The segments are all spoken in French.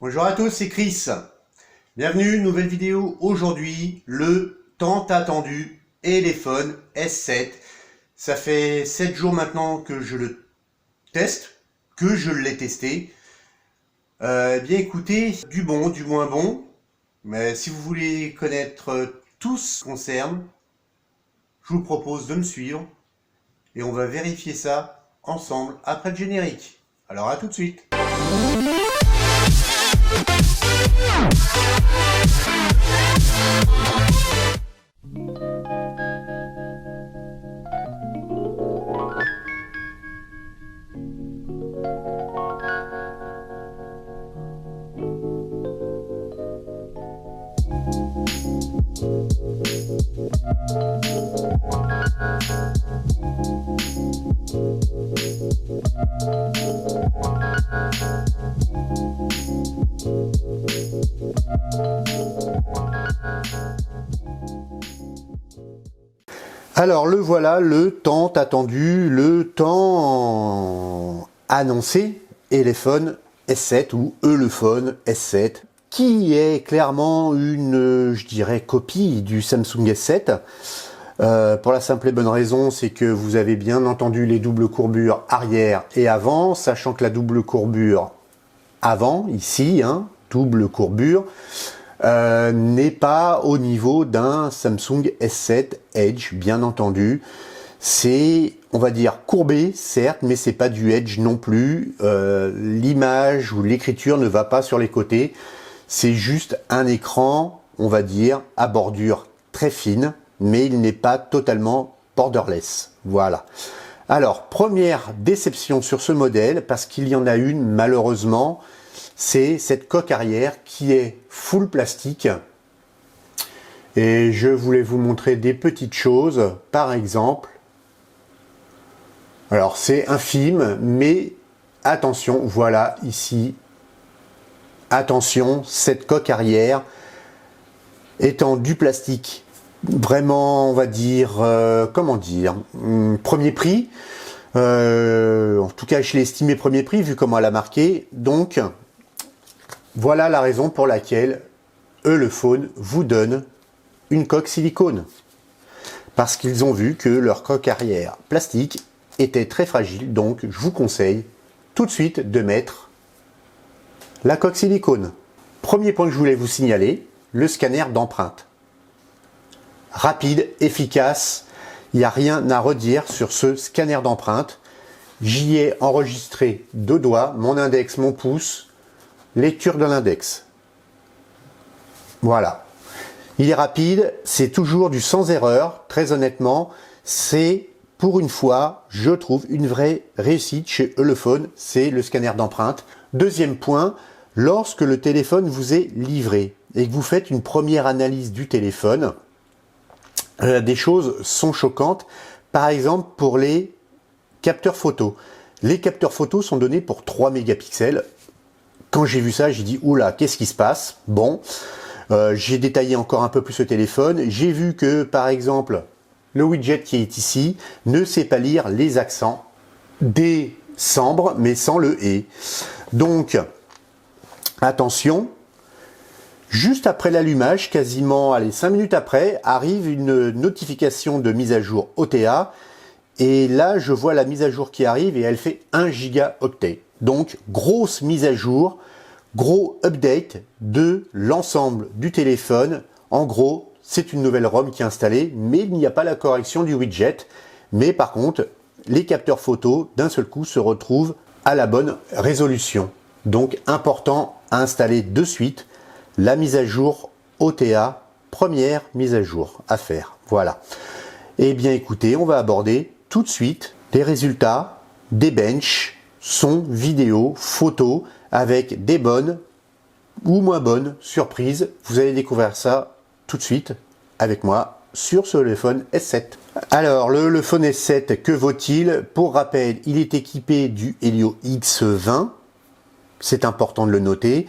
Bonjour à tous, c'est Chris. Bienvenue, nouvelle vidéo. Aujourd'hui, le tant attendu Elephone S7. Ça fait 7 jours maintenant que je le teste, que je l'ai testé. Bien écoutez, du bon, du moins bon. Mais si vous voulez connaître tout ce qui concerne, je vous propose de me suivre. Et on va vérifier ça ensemble après le générique. Alors à tout de suite. Alors le voilà, le tant attendu, le tant annoncé Elephone S7 ou Elephone S7, qui est clairement une, je dirais, copie du Samsung S7. Pour la simple et bonne raison, c'est que vous avez bien entendu les doubles courbures arrière et avant, sachant que la double courbure avant, ici, double courbure, n'est pas au niveau d'un Samsung S7 Edge, bien entendu. C'est, on va dire, courbé, certes, mais c'est pas du Edge non plus. L'image ou l'écriture ne va pas sur les côtés. C'est juste un écran, on va dire, à bordure très fine, mais il n'est pas totalement borderless. Voilà. Alors, première déception sur ce modèle, parce qu'il y en a une, malheureusement, c'est cette coque arrière qui est full plastique. Et je voulais vous montrer des petites choses, par exemple. Alors, c'est infime, mais attention, voilà, ici. Attention, cette coque arrière étant du plastique, vraiment, on va dire, comment dire, premier prix. En tout cas, je l'ai estimé premier prix, vu comment elle a marqué. Donc, voilà la raison pour laquelle Elephone vous donne une coque silicone. Parce qu'ils ont vu que leur coque arrière plastique était très fragile. Donc, je vous conseille tout de suite de mettre la coque silicone. Premier point que je voulais vous signaler, le scanner d'empreinte. Rapide, efficace, il n'y a rien à redire sur ce scanner d'empreinte. J'y ai enregistré 2 doigts, mon index, mon pouce, lecture de l'index. Voilà. Il est rapide, c'est toujours du sans erreur, très honnêtement. C'est, pour une fois, je trouve, une vraie réussite chez Elephone, c'est le scanner d'empreinte. Deuxième point, lorsque le téléphone vous est livré et que vous faites une première analyse du téléphone, des choses sont choquantes. Par exemple, pour les capteurs photo. Les capteurs photo sont donnés pour 3 mégapixels. Quand j'ai vu ça, j'ai dit, oula, qu'est-ce qui se passe? Bon, j'ai détaillé encore un peu plus le téléphone. J'ai vu que, par exemple, le widget qui est ici ne sait pas lire les accents des sambres, mais sans le « et ». Donc, attention, juste après l'allumage, quasiment 5 minutes après, arrive une notification de mise à jour OTA. Et là, je vois la mise à jour qui arrive et elle fait 1 gigaoctet. Donc, grosse mise à jour, gros update de l'ensemble du téléphone. En gros, c'est une nouvelle ROM qui est installée, mais il n'y a pas la correction du widget. Mais par contre, les capteurs photo, d'un seul coup, se retrouvent à la bonne résolution. Donc, important à installer de suite la mise à jour OTA, première mise à jour à faire. Voilà. Eh bien, écoutez, on va aborder tout de suite les résultats des benches, son, vidéo, photos, avec des bonnes ou moins bonnes surprises. Vous allez découvrir ça tout de suite avec moi sur ce Elephone S7. Alors, le Elephone S7, que vaut-il? Pour rappel, il est équipé du Helio X20. C'est important de le noter.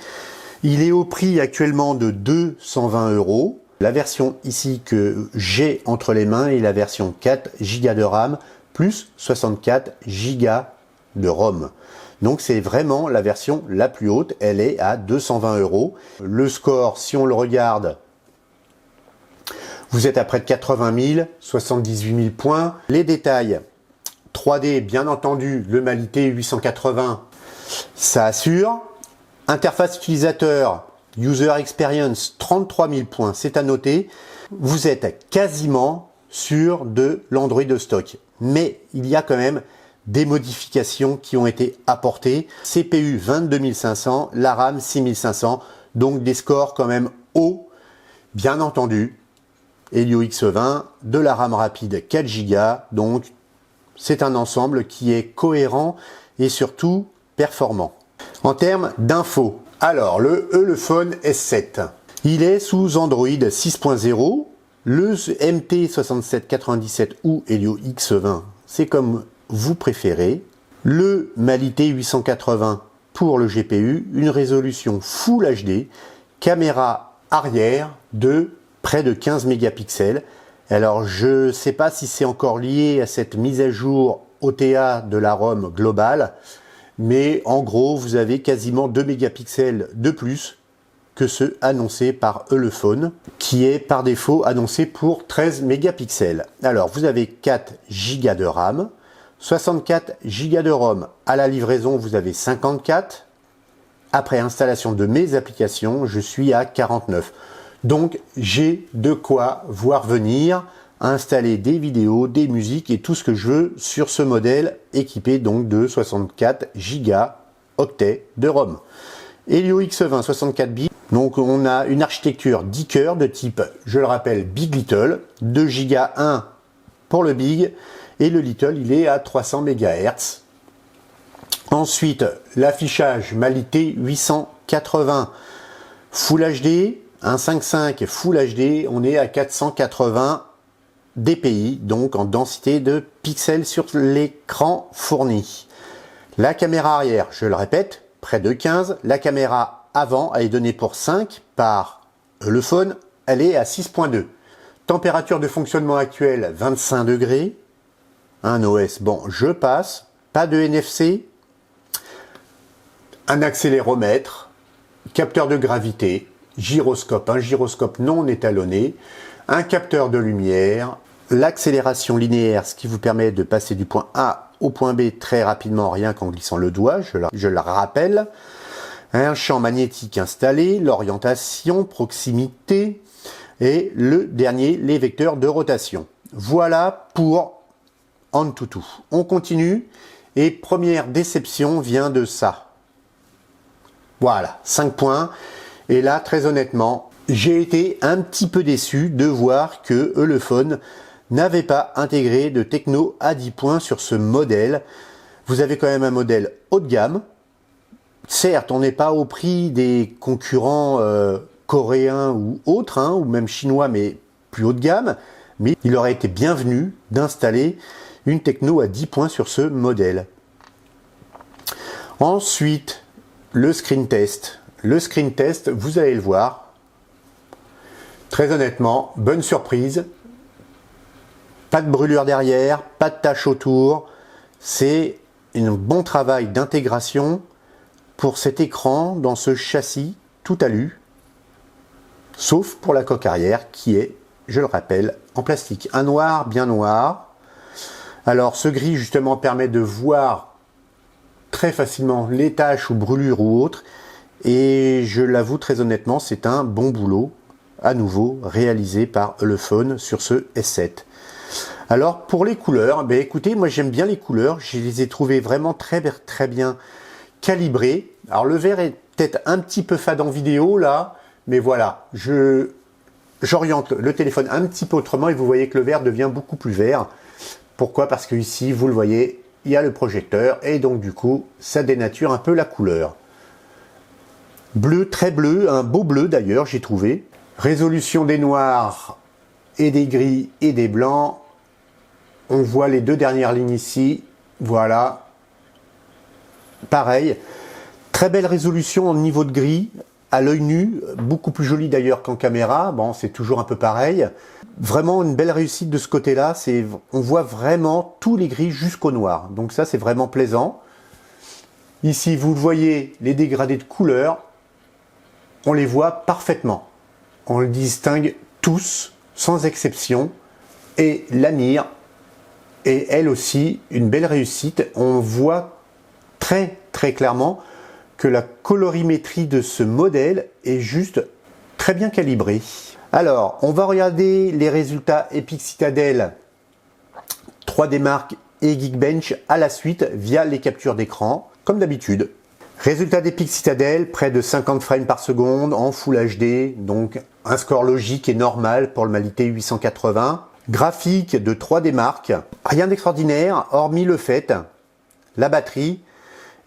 Il est au prix actuellement de 220 €. La version ici que j'ai entre les mains est la version 4 Go de RAM plus 64 Go de ROM. Donc c'est vraiment la version la plus haute, elle est à 220 €. Le score, si on le regarde, vous êtes à près de 80 000, 78 000 points. Les détails, 3D, bien entendu, le Mali T880, ça assure. Interface utilisateur, User Experience, 33 000 points, c'est à noter. Vous êtes quasiment sur de l'Android de stock. Mais il y a quand même des modifications qui ont été apportées. CPU 22 500, la RAM 6500, donc des scores quand même hauts, bien entendu. Helio X20, de la RAM rapide 4 Go, donc c'est un ensemble qui est cohérent et surtout performant. En termes d'infos, alors le Elephone S7, il est sous Android 6.0, le MT6797 ou Helio X20, c'est comme vous préférez, le Mali T880 pour le GPU, une résolution Full HD, caméra arrière de près de 15 mégapixels. Alors je ne sais pas si c'est encore lié à cette mise à jour OTA de la ROM globale, mais en gros vous avez quasiment 2 mégapixels de plus que ceux annoncés par Elephone, qui est par défaut annoncé pour 13 mégapixels. Alors vous avez 4 Go de RAM, 64 Go de ROM. À la livraison vous avez 54. Après installation de mes applications, je suis à 49. Donc j'ai de quoi voir venir, installer des vidéos, des musiques et tout ce que je veux sur ce modèle équipé donc de 64 gigaoctets de ROM. Helio X20 64 bits, donc on a une architecture 10 cœurs de type, je le rappelle, Big Little, 2 Go 1 pour le Big et le Little il est à 300 MHz. Ensuite l'affichage Mali T880 Full HD, 1.5.5 Full HD, on est à 480 dpi, donc en densité de pixels sur l'écran fourni. La caméra arrière, je le répète, près de 15. La caméra avant, elle est donnée pour 5 par Elephone, elle est à 6.2. Température de fonctionnement actuelle, 25 degrés. Un OS, bon, je passe. Pas de NFC. Un accéléromètre, capteur de gravité, gyroscope, un gyroscope non étalonné, un capteur de lumière, l'accélération linéaire, ce qui vous permet de passer du point A au point B très rapidement, rien qu'en glissant le doigt, je le rappelle, un champ magnétique installé, l'orientation, proximité, et le dernier, les vecteurs de rotation. Voilà pour Antutu. On continue, et première déception vient de ça. Voilà, 5 points. Et là, très honnêtement, j'ai été un petit peu déçu de voir que Elephone n'avait pas intégré de techno à 10 points sur ce modèle. Vous avez quand même un modèle haut de gamme. Certes, on n'est pas au prix des concurrents coréens ou autres, hein, ou même chinois, mais plus haut de gamme. Mais il aurait été bienvenu d'installer une techno à 10 points sur ce modèle. Ensuite, le screen test. Le screen test, vous allez le voir. Très honnêtement, bonne surprise. Pas de brûlure derrière, pas de taches autour. C'est un bon travail d'intégration pour cet écran dans ce châssis tout alu. Sauf pour la coque arrière qui est, je le rappelle, en plastique. Un noir bien noir. Alors ce gris justement permet de voir très facilement les taches ou brûlures ou autres. Et je l'avoue très honnêtement, c'est un bon boulot, à nouveau, réalisé par Elephone sur ce S7. Alors, pour les couleurs, ben écoutez, moi j'aime bien les couleurs, je les ai trouvées vraiment très bien calibrées. Alors le vert est peut-être un petit peu fade en vidéo là, mais voilà, j'oriente le téléphone un petit peu autrement et vous voyez que le vert devient beaucoup plus vert. Pourquoi? Parce que ici, vous le voyez, il y a le projecteur et donc du coup, ça dénature un peu la couleur. Bleu, très bleu, un beau bleu d'ailleurs, j'ai trouvé. Résolution des noirs et des gris et des blancs. On voit les deux dernières lignes ici. Voilà. Pareil. Très belle résolution au niveau de gris. À l'œil nu, beaucoup plus joli d'ailleurs qu'en caméra. Bon, c'est toujours un peu pareil. Vraiment une belle réussite de ce côté-là. On voit vraiment tous les gris jusqu'au noir. Donc ça, c'est vraiment plaisant. Ici, vous voyez les dégradés de couleur, on les voit parfaitement. On le distingue tous, sans exception. Et la mire est elle aussi une belle réussite. On voit très clairement que la colorimétrie de ce modèle est juste très bien calibrée. Alors, on va regarder les résultats Epic Citadel, 3D Mark et Geekbench à la suite via les captures d'écran, comme d'habitude. Résultat d'Epic Citadel, près de 50 frames par seconde en Full HD, donc un score logique et normal pour le Mali T880. Graphique de 3D Mark, rien d'extraordinaire, hormis le fait, la batterie,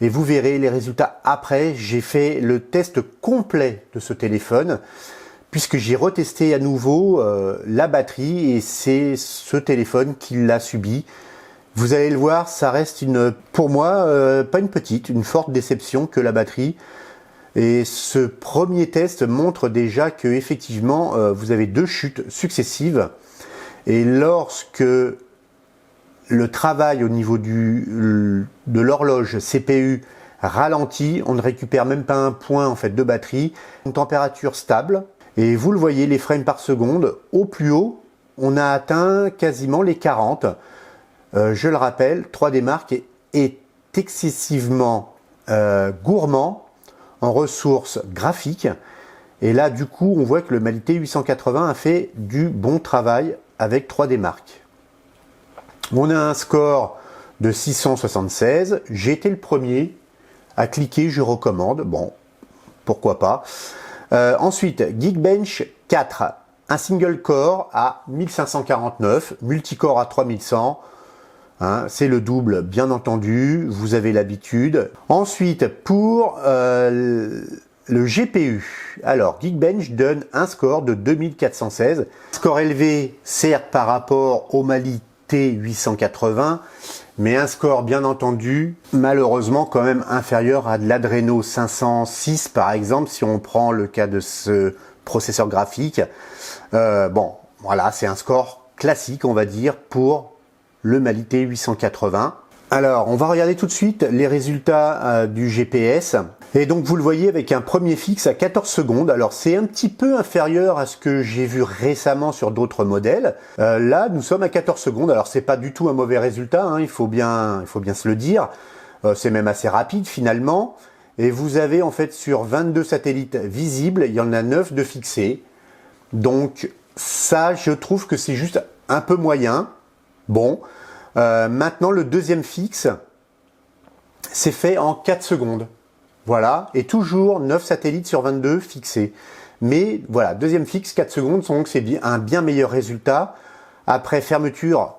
et vous verrez les résultats après. J'ai fait le test complet de ce téléphone, puisque j'ai retesté à nouveau la batterie, et c'est ce téléphone qui l'a subi. Vous allez le voir, ça reste pour moi, pas une petite, une forte déception que la batterie. Et ce premier test montre déjà que effectivement, vous avez 2 chutes successives. Et lorsque le travail au niveau de l'horloge CPU ralentit, on ne récupère même pas un point en fait de batterie. Une température stable. Et vous le voyez, les frames par seconde, au plus haut, on a atteint quasiment les 40. Je le rappelle, 3D Mark est excessivement gourmand en ressources graphiques. Et là, du coup, on voit que le Mali T880 a fait du bon travail avec 3D Mark. On a un score de 676. J'ai été le premier à cliquer, je recommande. Bon, pourquoi pas. Ensuite, Geekbench 4, un single core à 1549, multicore à 3100. Hein, c'est le double, bien entendu, vous avez l'habitude. Ensuite, pour le GPU, alors Geekbench donne un score de 2416. Score élevé, certes, par rapport au Mali T880, mais un score, bien entendu, malheureusement quand même inférieur à de l'Adreno 506, par exemple, si on prend le cas de ce processeur graphique. Bon, voilà, c'est un score classique, on va dire, pour le Mali T880. Alors, on va regarder tout de suite les résultats du GPS. Et donc, vous le voyez avec un premier fixe à 14 secondes. Alors, c'est un petit peu inférieur à ce que j'ai vu récemment sur d'autres modèles. Là, nous sommes à 14 secondes. Alors, c'est pas du tout un mauvais résultat, hein, il faut bien se le dire. C'est même assez rapide finalement. Et vous avez en fait sur 22 satellites visibles, il y en a 9 de fixés. Donc, ça, je trouve que c'est juste un peu moyen. Bon, maintenant le deuxième fixe, c'est fait en 4 secondes. Voilà, et toujours 9 satellites sur 22 fixés. Mais voilà, deuxième fixe, 4 secondes, donc c'est un bien meilleur résultat après fermeture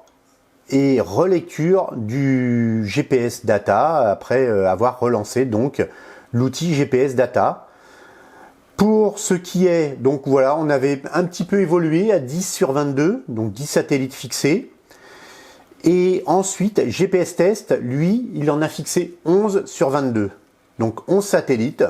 et relecture du GPS Data, après avoir relancé donc l'outil GPS Data. Pour ce qui est, donc voilà, on avait un petit peu évolué à 10 sur 22, donc 10 satellites fixés. Et ensuite, GPS Test, lui, il en a fixé 11 sur 22. Donc 11 satellites,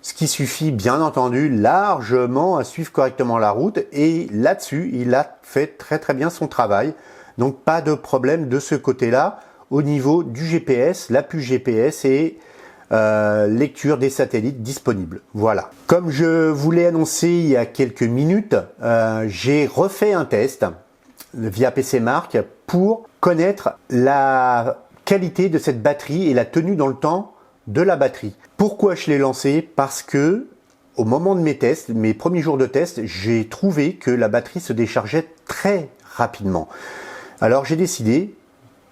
ce qui suffit bien entendu largement à suivre correctement la route. Et là-dessus, il a fait très bien son travail. Donc pas de problème de ce côté-là au niveau du GPS, la puce GPS et lecture des satellites disponibles. Voilà. Comme je vous l'ai annoncé il y a quelques minutes, j'ai refait un test via PC Mark pour connaître la qualité de cette batterie et la tenue dans le temps de la batterie. Pourquoi je l'ai lancé? Parce que au moment de mes tests, mes premiers jours de test, j'ai trouvé que la batterie se déchargeait très rapidement. Alors j'ai décidé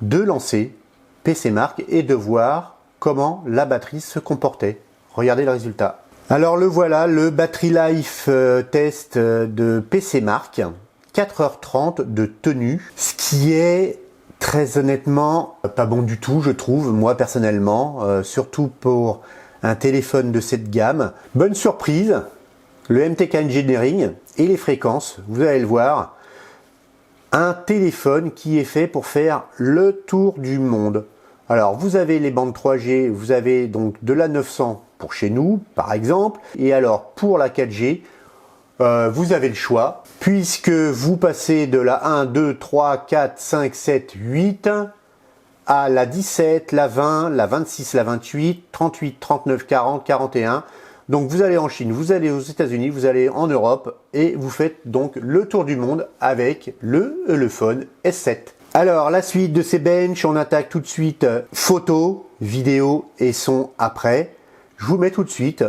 de lancer PC Mark et de voir comment la batterie se comportait. Regardez le résultat. Alors le voilà, le Battery Life test de PC Mark. 4h30 de tenue, ce qui est très honnêtement pas bon du tout, je trouve, moi personnellement, surtout pour un téléphone de cette gamme. Bonne surprise, le MTK Engineering et les fréquences, vous allez le voir, un téléphone qui est fait pour faire le tour du monde. Alors vous avez les bandes 3G, vous avez donc de la 900 pour chez nous par exemple, et alors pour la 4G, vous avez le choix, puisque vous passez de la 1, 2, 3, 4, 5, 7, 8 à la 17, la 20, la 26, la 28, 38, 39, 40, 41. Donc vous allez en Chine, vous allez aux États-Unis, vous allez en Europe et vous faites donc le tour du monde avec le Ulefone S7. Alors la suite de ces benches, on attaque tout de suite photo, vidéo et son après. Je vous mets tout de suite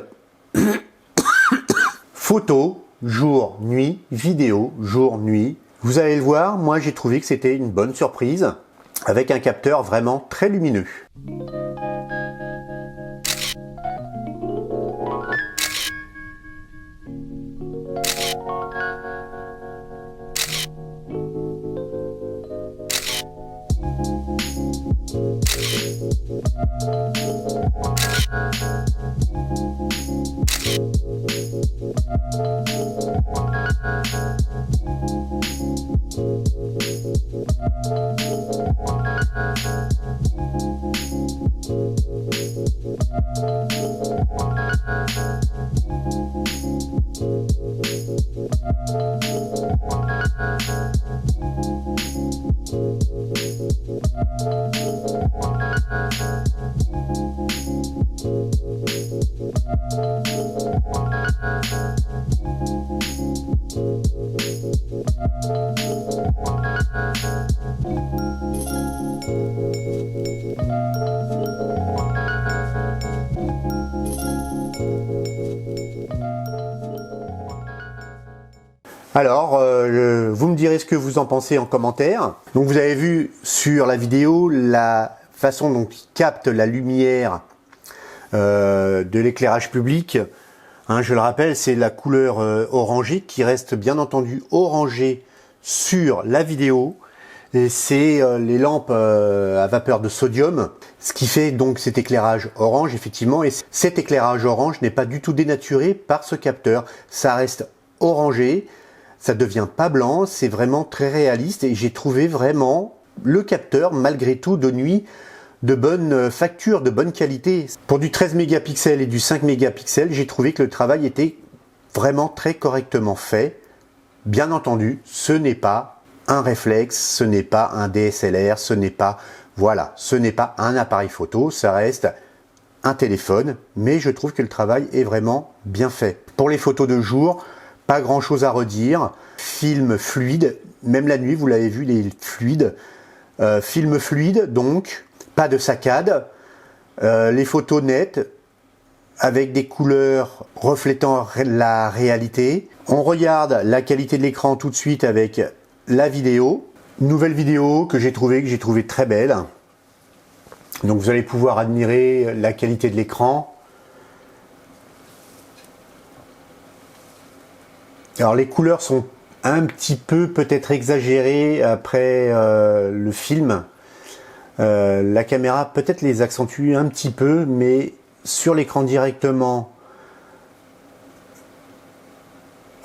photo, jour, nuit, vidéo, jour, nuit. Vous allez le voir, moi j'ai trouvé que c'était une bonne surprise avec un capteur vraiment très lumineux. Alors, vous me direz ce que vous en pensez en commentaire. Donc vous avez vu sur la vidéo la façon dont il capte la lumière de l'éclairage public. Hein, je le rappelle, c'est la couleur orangée qui reste bien entendu orangée sur la vidéo. Et c'est les lampes à vapeur de sodium, ce qui fait donc cet éclairage orange effectivement. Et cet éclairage orange n'est pas du tout dénaturé par ce capteur. Ça reste orangé. Ça devient pas blanc, c'est vraiment très réaliste et j'ai trouvé vraiment le capteur malgré tout de nuit de bonne facture, de bonne qualité. Pour du 13 mégapixels et du 5 mégapixels, j'ai trouvé que le travail était vraiment très correctement fait. Bien entendu, ce n'est pas un réflexe, ce n'est pas un DSLR, ce n'est pas, voilà, ce n'est pas un appareil photo, ça reste un téléphone, mais je trouve que le travail est vraiment bien fait. Pour les photos de jour, pas grand chose à redire, film fluide, même la nuit vous l'avez vu, les fluides, film fluide donc, pas de saccade, les photos nettes avec des couleurs reflétant la réalité. On regarde la qualité de l'écran tout de suite avec la vidéo, nouvelle vidéo que j'ai trouvé très belle, donc vous allez pouvoir admirer la qualité de l'écran. Alors les couleurs sont un petit peu peut-être exagérées après le film. La caméra peut-être les accentue un petit peu, mais sur l'écran directement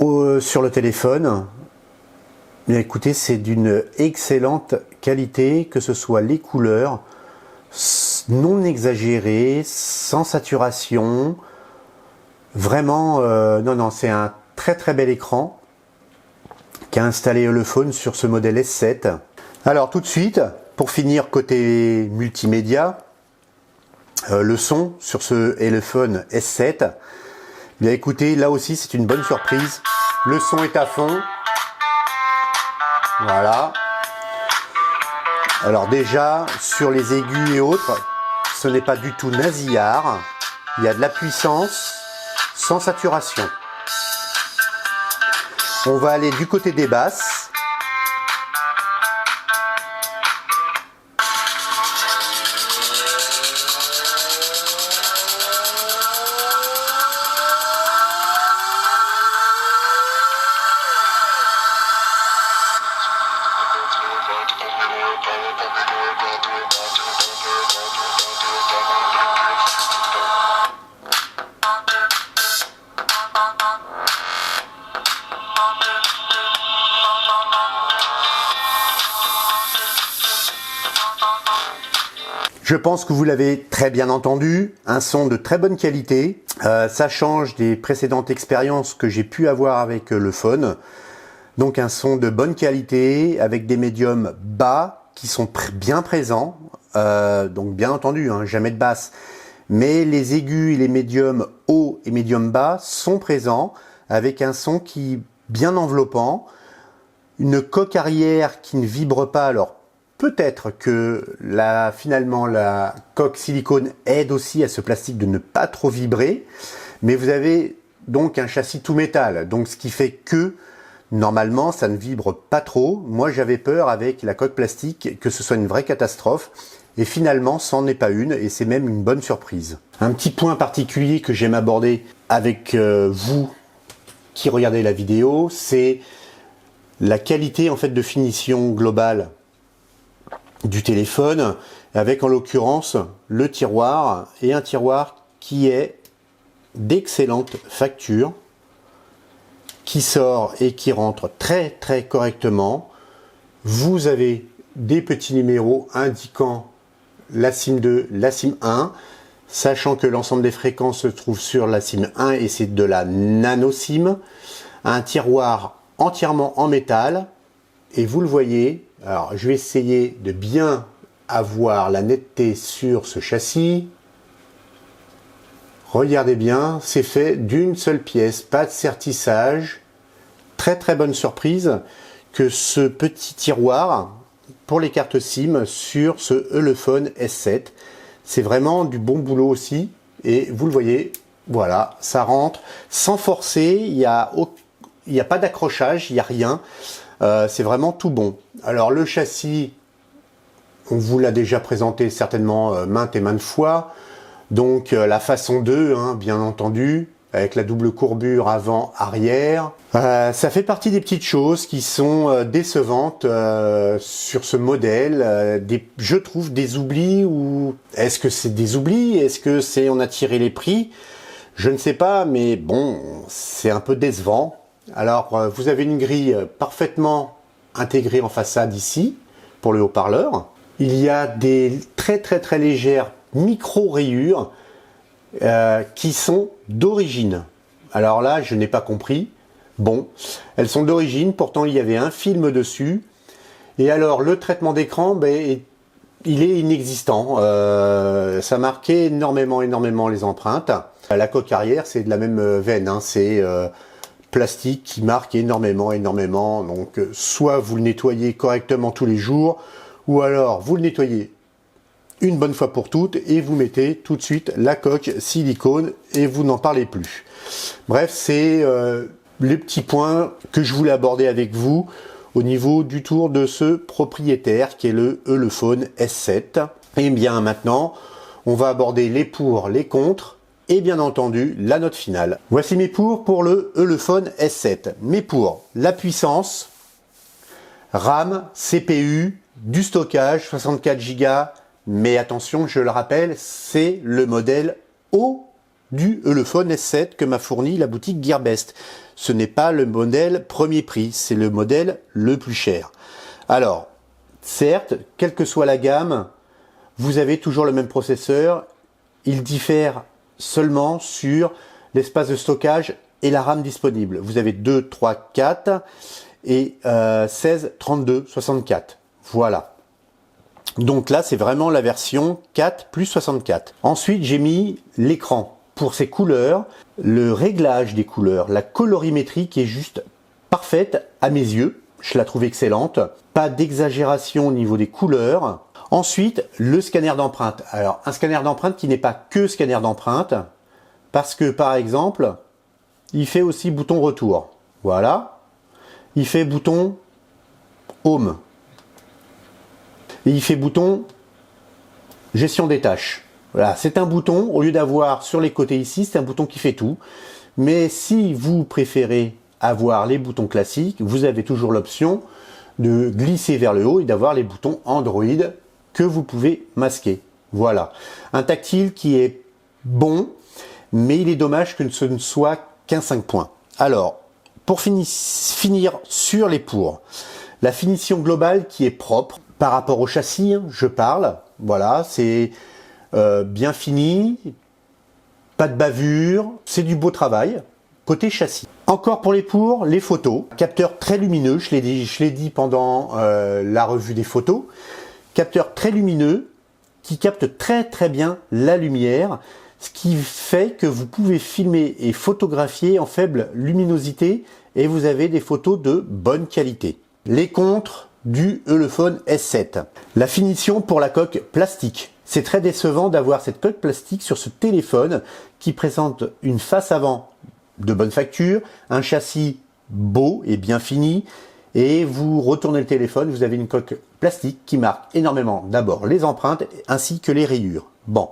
sur le téléphone, bien écoutez, c'est d'une excellente qualité, que ce soit les couleurs non exagérées, sans saturation. Vraiment, non, c'est un très bel écran qu'a installé Ulefone sur ce modèle S7. Alors tout de suite, pour finir côté multimédia, le son sur ce Ulefone S7, bien écoutez, là aussi c'est une bonne surprise. Le son est à fond. Voilà. Alors déjà, sur les aigus et autres, ce n'est pas du tout nasillard. Il y a de la puissance sans saturation. On va aller du côté des basses. Je pense que vous l'avez très bien entendu, un son de très bonne qualité. Ça change des précédentes expériences que j'ai pu avoir avec le phone. Donc un son de bonne qualité avec des médiums bas qui sont bien présents. donc bien entendu, hein, jamais de basse. Mais les aigus et les médiums hauts et médiums bas sont présents avec un son qui est bien enveloppant, une coque arrière qui ne vibre pas. Alors peut-être que finalement la coque silicone aide aussi à ce plastique de ne pas trop vibrer, mais vous avez donc un châssis tout métal, donc ce qui fait que normalement ça ne vibre pas trop. Moi j'avais peur avec la coque plastique que ce soit une vraie catastrophe, et finalement c'en est pas une, et c'est même une bonne surprise. Un petit point particulier que j'aime aborder avec vous qui regardez la vidéo, c'est la qualité en fait de finition globale du téléphone, avec en l'occurrence le tiroir, et un tiroir qui est d'excellente facture, qui sort et qui rentre très très correctement. Vous avez des petits numéros indiquant la SIM 2, la SIM 1, sachant que l'ensemble des fréquences se trouve sur la SIM 1 et c'est de la nano SIM. Un tiroir entièrement en métal, et vous le voyez. Alors je vais essayer de bien avoir la netteté sur ce châssis. Regardez bien, c'est fait d'une seule pièce, pas de sertissage. Très très bonne surprise que ce petit tiroir pour les cartes SIM sur ce Ulefone S7. C'est vraiment du bon boulot aussi, et vous le voyez, voilà, ça rentre sans forcer, il n'y a pas d'accrochage, il n'y a rien, c'est vraiment tout bon. Alors le châssis, on vous l'a déjà présenté certainement maintes et maintes fois, donc la façon 2, hein, bien entendu, avec la double courbure avant-arrière. Ça fait partie des petites choses qui sont décevantes sur ce modèle. Je trouve des oublis, ou est-ce que c'est des oublis? Est-ce que c'est on a tiré les prix? Je ne sais pas, mais bon, c'est un peu décevant. Alors, vous avez une grille parfaitement intégrée en façade ici, pour le haut-parleur. Il y a des très très très légères micro-rayures qui sont d'origine. Alors là, je n'ai pas compris. Bon, elles sont d'origine, pourtant il y avait un film dessus. Et alors, le traitement d'écran, ben, il est inexistant. Ça marquait énormément les empreintes. La coque arrière, c'est de la même veine, hein. C'est plastique qui marque énormément. Donc, soit vous le nettoyez correctement tous les jours, ou alors vous le nettoyez une bonne fois pour toutes et vous mettez tout de suite la coque silicone et vous n'en parlez plus. Bref, c'est les petits points que je voulais aborder avec vous au niveau du tour de ce propriétaire qui est le Ulefone S7. Et bien maintenant, on va aborder les pour, les contre et bien entendu la note finale. Voici mes pour le Ulefone S7. Mes pour: la puissance, RAM, CPU, du stockage, 64 Go. Mais attention, je le rappelle, c'est le modèle haut du Ulefone S7 que m'a fourni la boutique Gearbest. Ce n'est pas le modèle premier prix, c'est le modèle le plus cher. Alors, certes, quelle que soit la gamme, vous avez toujours le même processeur. Il diffère seulement sur l'espace de stockage et la RAM disponible. Vous avez 2, 3, 4 et 16, 32, 64. Voilà. Donc là, c'est vraiment la version 4 plus 64. Ensuite, j'ai mis l'écran pour ses couleurs, le réglage des couleurs, la colorimétrie qui est juste parfaite à mes yeux. Je la trouve excellente. Pas d'exagération au niveau des couleurs. Ensuite, le scanner d'empreinte. Alors, un scanner d'empreinte qui n'est pas que scanner d'empreinte, parce que, par exemple, il fait aussi bouton retour. Voilà. Il fait bouton home. Et il fait bouton gestion des tâches. Voilà, c'est un bouton, au lieu d'avoir sur les côtés ici, c'est un bouton qui fait tout. Mais si vous préférez avoir les boutons classiques, vous avez toujours l'option de glisser vers le haut et d'avoir les boutons Android que vous pouvez masquer. Voilà, un tactile qui est bon, mais il est dommage que ce ne soit qu'un 5 points. Alors, pour finir sur les pour, la finition globale qui est propre, par rapport au châssis, je parle, voilà, c'est bien fini, pas de bavure, c'est du beau travail, côté châssis. Encore pour les photos, capteur très lumineux, je l'ai dit pendant la revue des photos, capteur très lumineux, qui capte très bien la lumière, ce qui fait que vous pouvez filmer et photographier en faible luminosité et vous avez des photos de bonne qualité. Les contres du Ulefone S7. La finition pour la coque plastique. C'est très décevant d'avoir cette coque plastique sur ce téléphone qui présente une face avant de bonne facture, un châssis beau et bien fini, et vous retournez le téléphone, vous avez une coque plastique qui marque énormément d'abord les empreintes ainsi que les rayures. Bon.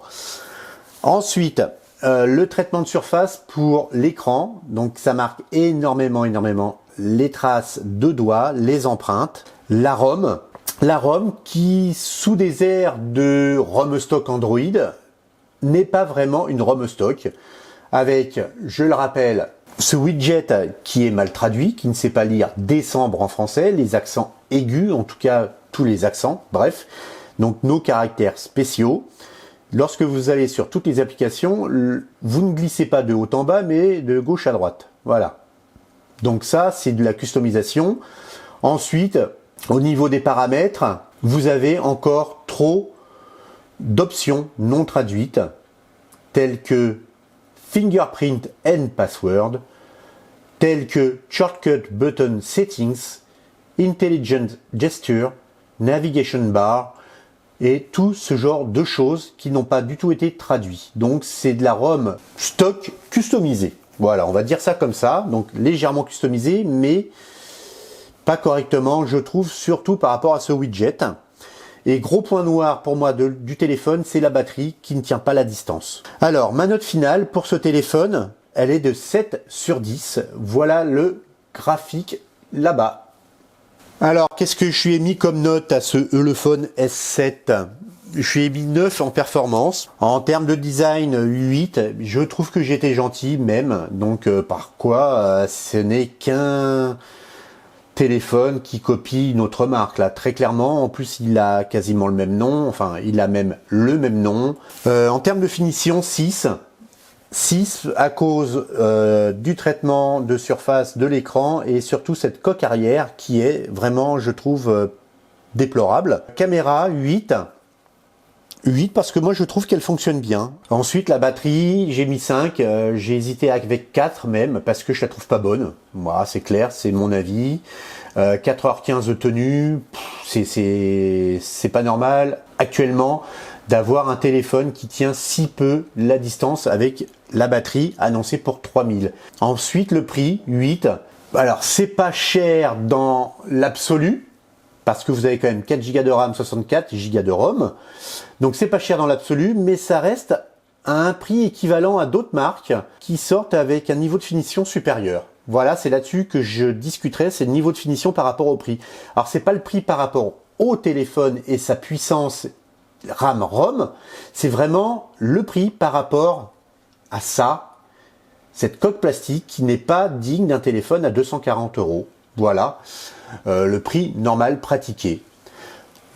Ensuite, le traitement de surface pour l'écran, donc ça marque énormément les traces de doigts, les empreintes. La ROM qui, sous des airs de ROM stock Android, n'est pas vraiment une ROM stock, avec, je le rappelle, ce widget qui est mal traduit, qui ne sait pas lire décembre en français, les accents aigus, en tout cas tous les accents, bref, donc nos caractères spéciaux. Lorsque vous allez sur toutes les applications, vous ne glissez pas de haut en bas, mais de gauche à droite. Voilà. Donc ça, c'est de la customisation. Ensuite, au niveau des paramètres, vous avez encore trop d'options non traduites, telles que Fingerprint and Password, telles que Shortcut Button Settings, Intelligent Gesture, Navigation Bar, et tout ce genre de choses qui n'ont pas du tout été traduits. Donc c'est de la ROM stock customisée. Voilà, on va dire ça comme ça, donc légèrement customisé, mais pas correctement, je trouve, surtout par rapport à ce widget. Et gros point noir pour moi du téléphone, c'est la batterie qui ne tient pas la distance. Alors, ma note finale pour ce téléphone, elle est de 7 sur 10. Voilà le graphique là-bas. Alors, qu'est-ce que je lui ai mis comme note à ce Ulefone S7 ? Je lui ai mis 9 en performance. En termes de design, 8. Je trouve que j'étais gentil même. Donc, par quoi ce n'est qu'un téléphone qui copie une autre marque. Là, très clairement, en plus, il a quasiment le même nom. Enfin, il a même le même nom. En termes de finition, 6. 6 à cause du traitement de surface de l'écran et surtout cette coque arrière qui est vraiment, je trouve, déplorable. Caméra, 8. 8 parce que moi je trouve qu'elle fonctionne bien. Ensuite la batterie, j'ai mis 5, j'ai hésité avec 4 même parce que je la trouve pas bonne. Moi c'est clair, c'est mon avis. 4h15 de tenue, c'est pas normal actuellement d'avoir un téléphone qui tient si peu la distance avec la batterie annoncée pour 3000. Ensuite le prix, 8. Alors c'est pas cher dans l'absolu, parce que vous avez quand même 4 Go de RAM, 64 Go de ROM. Donc c'est pas cher dans l'absolu, mais ça reste à un prix équivalent à d'autres marques qui sortent avec un niveau de finition supérieur. Voilà, c'est là-dessus que je discuterai, c'est le niveau de finition par rapport au prix. Alors c'est pas le prix par rapport au téléphone et sa puissance RAM-ROM, c'est vraiment le prix par rapport à ça, cette coque plastique qui n'est pas digne d'un téléphone à 240 €. Voilà. Le prix normal pratiqué.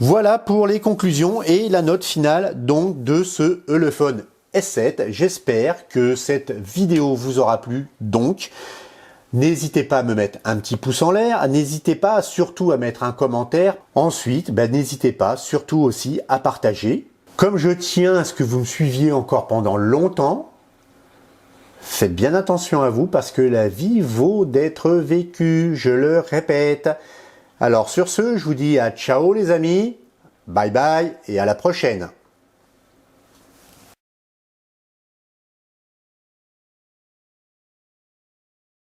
Voilà pour les conclusions et la note finale donc de ce Ulefone S7. J'espère que cette vidéo vous aura plu donc. N'hésitez pas à me mettre un petit pouce en l'air, n'hésitez pas surtout à mettre un commentaire. Ensuite, n'hésitez pas surtout aussi à partager. Comme je tiens à ce que vous me suiviez encore pendant longtemps, faites bien attention à vous parce que la vie vaut d'être vécue, je le répète. Alors sur ce, je vous dis à ciao les amis, bye bye et à la prochaine.